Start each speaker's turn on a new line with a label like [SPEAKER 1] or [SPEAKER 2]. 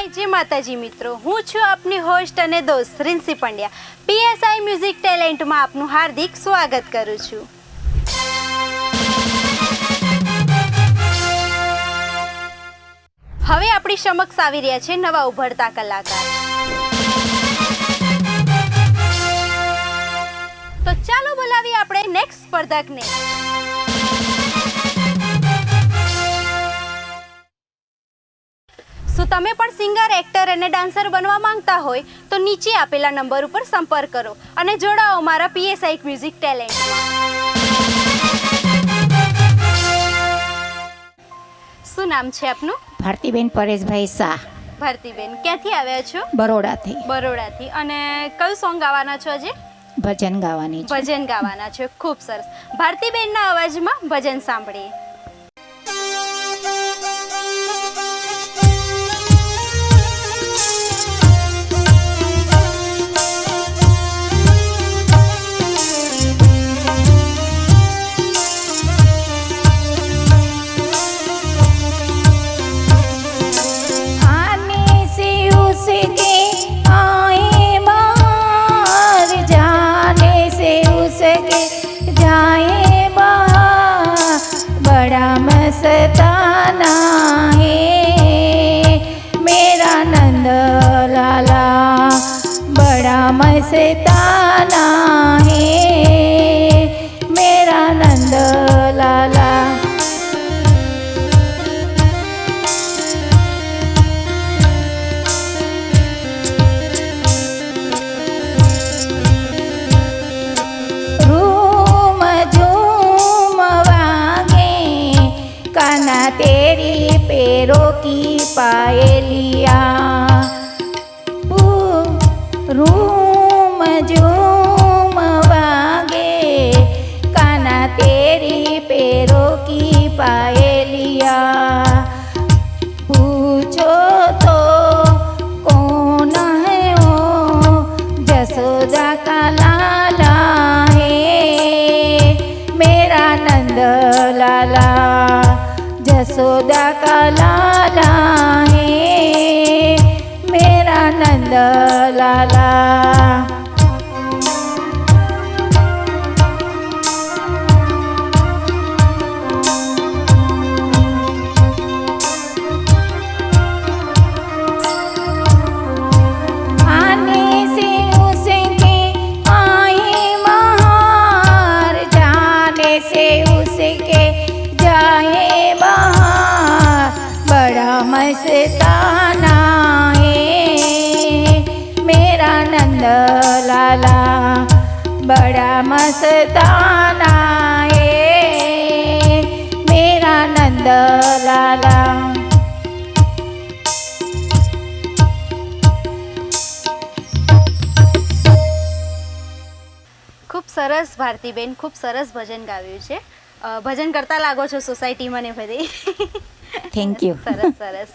[SPEAKER 1] हाय जय माताजी मित्रों, हूँ छू अपनी होस्ट अने दोस्त रिंसी पंड्या। पीएसआई म्यूजिक टेलेंट में आपनु हार्दिक स्वागत करूँ छू। हवे आपणी समक्ष आवी रह्या छे नवा उभरता कलाकार। तो चालो बोलावी आपणे नेक्स्ट स्पर्धकने। શું તમે પણ સિંગર, એક્ટર અને ડાન્સર બનવા માંગતા હોય તો નીચે આપેલા નંબર ઉપર સંપર્ક કરો અને જોડાઓ મારા પીએસઆઈ મ્યુઝિક ટેલેન્ટમાં। શું નામ છે આપનું?
[SPEAKER 2] ભારતીબેન પરેશભાઈ શાહ,
[SPEAKER 1] ભારતીબેન, ક્યાંથી આવ્યા છો?
[SPEAKER 2] બરોડાથી।
[SPEAKER 1] બરોડાથી। અને કયું સોંગ ગાવાના છો આજે?
[SPEAKER 2] ભજન ગાવાની છે।
[SPEAKER 1] ભજન ગાવાના છો, ખૂબ સરસ। ભારતીબેનના અવાજમાં ભજન સાંભળીએ।
[SPEAKER 2] मस्ताना है मेरा नंद लाला, बड़ा मस्ताना है मेरा नंद लाला। तेरी पैरों की पायलियाँ रूम झूम वागे, काना तेरी पैरों की पायलियाँ। पूछो तो कौन है वो, जसोदा का लाला है मेरा नंद लाला, जसोदा का लाला है मेरा नंद लाला। आने से उसके आए बहार, जाने से उसके जाए बड़ा मस्ताना है मेरा नंद लाला, बड़ा मस्ताना है मेरा नंद लाला।
[SPEAKER 1] ખૂબ સરસ ભારતીબેન, ખૂબ સરસ ભજન ગાવ્યું છે। ભજન કરતા લાગો છો સોસાયટીમાં ને બધે।
[SPEAKER 2] Thank you.
[SPEAKER 1] સરસ સરસ।